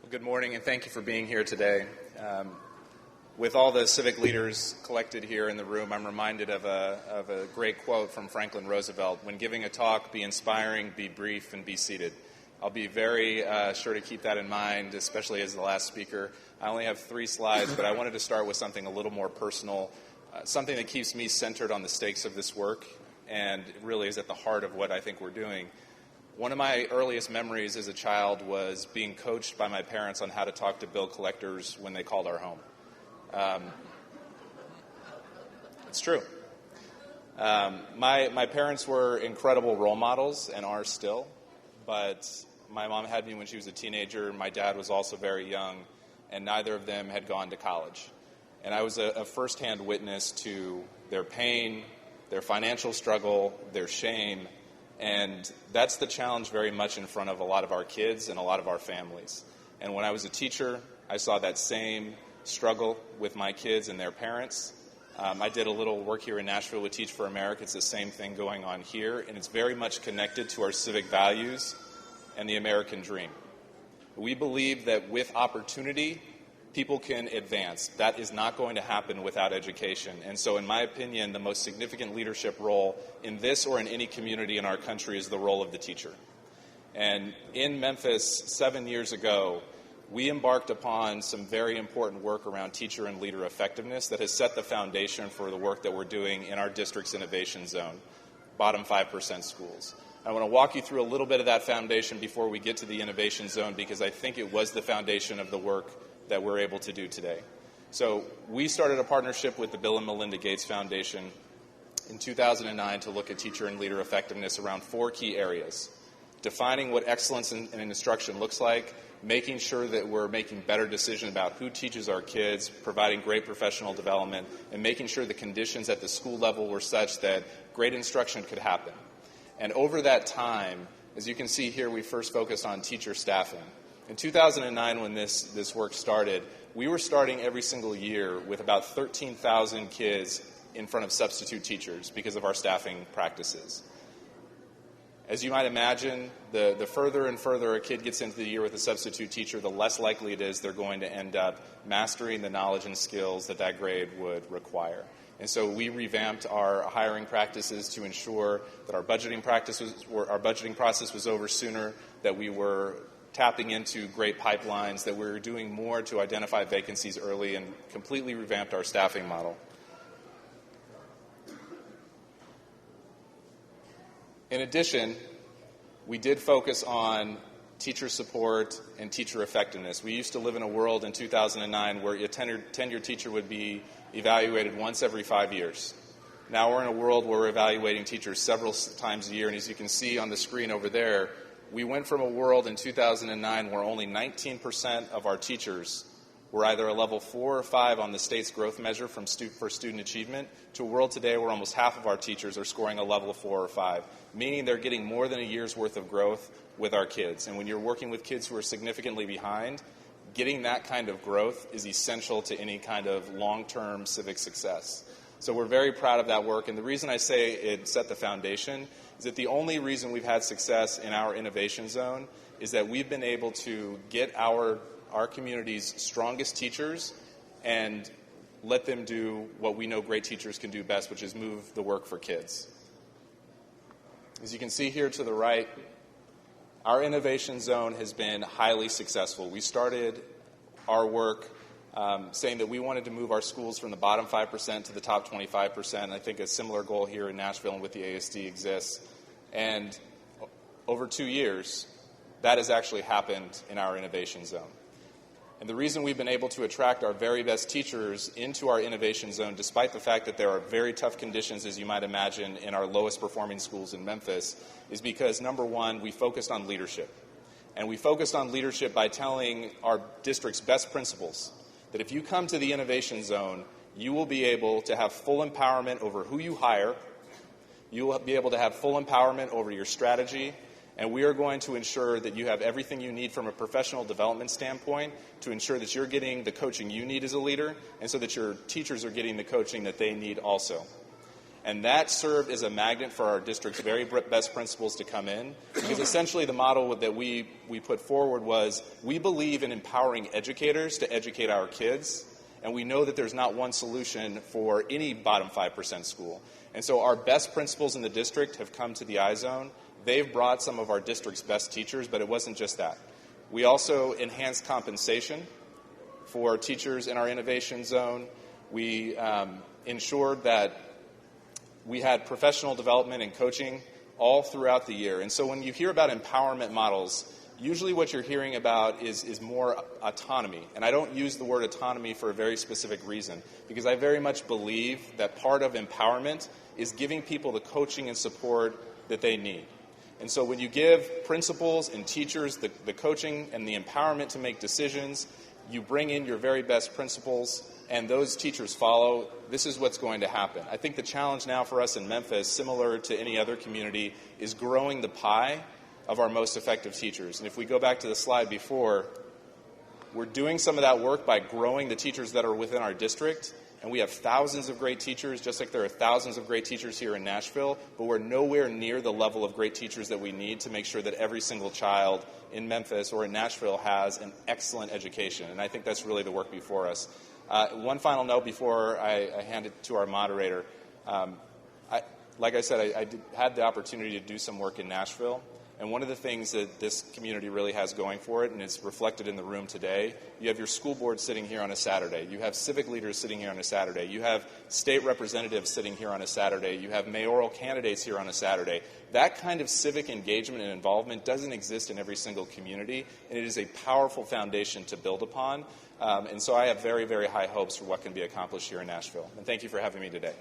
Well, good morning, and thank you for being here today. With all the civic leaders collected here in the room, I'm reminded of a great quote from Franklin Roosevelt. When giving a talk, be inspiring, be brief, and be seated. I'll be very sure to keep that in mind, especially as the last speaker. I only have 3 slides, but I wanted to start with something a little more personal, something that keeps me centered on the stakes of this work, and it really is at the heart of what I think we're doing. One of my earliest memories as a child was being coached by my parents on how to talk to bill collectors when they called our home. It's true. My parents were incredible role models and are still, but my mom had me when she was a teenager. My dad was also very young, and neither of them had gone to college. And I was a firsthand witness to their pain, their financial struggle, their shame, and that's the challenge very much in front of a lot of our kids and a lot of our families. And when I was a teacher, I saw that same struggle with my kids and their parents. I did a little work here in Nashville with Teach for America. It's the same thing going on here, and it's very much connected to our civic values and the American dream. We believe that with opportunity, people can advance. That is not going to happen without education. And so, in my opinion, the most significant leadership role in this or in any community in our country is the role of the teacher. And in Memphis 7 years ago, we embarked upon some very important work around teacher and leader effectiveness that has set the foundation for the work that we're doing in our district's innovation zone, bottom 5% schools. I want to walk you through a little bit of that foundation before we get to the innovation zone, because I think it was the foundation of the work that we're able to do today. So we started a partnership with the Bill and Melinda Gates Foundation in 2009 to look at teacher and leader effectiveness around 4 key areas: defining what excellence in instruction looks like, making sure that we're making better decisions about who teaches our kids, providing great professional development, and making sure the conditions at the school level were such that great instruction could happen. And over that time, as you can see here, we first focused on teacher staffing. In 2009, when this work started, we were starting every single year with about 13,000 kids in front of substitute teachers because of our staffing practices. As you might imagine, the further and further a kid gets into the year with a substitute teacher, the less likely it is they're going to end up mastering the knowledge and skills that that grade would require. And so we revamped our hiring practices to ensure that our budgeting process was over sooner, that we were tapping into great pipelines, that we were doing more to identify vacancies early, and completely revamped our staffing model. In addition, we did focus on teacher support and teacher effectiveness. We used to live in a world in 2009 where a tenured teacher would be evaluated once every 5 years. Now we're in a world where we're evaluating teachers several times a year, and as you can see on the screen over there, we went from a world in 2009 where only 19% of our teachers were either a level 4 or 5 on the state's growth measure for student achievement, to a world today where almost half of our teachers are scoring a level 4 or 5, meaning they're getting more than a year's worth of growth with our kids. And when you're working with kids who are significantly behind, getting that kind of growth is essential to any kind of long-term civic success. So we're very proud of that work, and the reason I say it set the foundation is that the only reason we've had success in our innovation zone is that we've been able to get our community's strongest teachers and let them do what we know great teachers can do best, which is move the work for kids. As you can see here to the right, our innovation zone has been highly successful. We started our work saying that we wanted to move our schools from the bottom 5% to the top 25%. I think a similar goal here in Nashville and with the ASD exists. And over 2 years, that has actually happened in our innovation zone. And the reason we've been able to attract our very best teachers into our innovation zone, despite the fact that there are very tough conditions, as you might imagine, in our lowest performing schools in Memphis, is because, number one, we focused on leadership. And we focused on leadership by telling our district's best principals that if you come to the innovation zone, you will be able to have full empowerment over who you hire, you will be able to have full empowerment over your strategy, and we are going to ensure that you have everything you need from a professional development standpoint to ensure that you're getting the coaching you need as a leader, and so that your teachers are getting the coaching that they need also. And that served as a magnet for our district's very best principals to come in, because essentially the model that we put forward was, we believe in empowering educators to educate our kids, and we know that there's not one solution for any bottom 5% school. And so our best principals in the district have come to the iZone. They've brought some of our district's best teachers, but it wasn't just that. We also enhanced compensation for teachers in our innovation zone. We ensured that we had professional development and coaching all throughout the year. And so when you hear about empowerment models, usually what you're hearing about is more autonomy. And I don't use the word autonomy for a very specific reason, because I very much believe that part of empowerment is giving people the coaching and support that they need. And so when you give principals and teachers the coaching and the empowerment to make decisions, you bring in your very best principals, and those teachers follow, this is what's going to happen. I think the challenge now for us in Memphis, similar to any other community, is growing the pie of our most effective teachers. And if we go back to the slide before, we're doing some of that work by growing the teachers that are within our district. And we have thousands of great teachers, just like there are thousands of great teachers here in Nashville, but we're nowhere near the level of great teachers that we need to make sure that every single child in Memphis or in Nashville has an excellent education. And I think that's really the work before us. One final note before I hand it to our moderator. Like I said, I had the opportunity to do some work in Nashville. And one of the things that this community really has going for it, and it's reflected in the room today, you have your school board sitting here on a Saturday. You have civic leaders sitting here on a Saturday. You have state representatives sitting here on a Saturday. You have mayoral candidates here on a Saturday. That kind of civic engagement and involvement doesn't exist in every single community, and it is a powerful foundation to build upon. And so I have very, very high hopes for what can be accomplished here in Nashville. And thank you for having me today.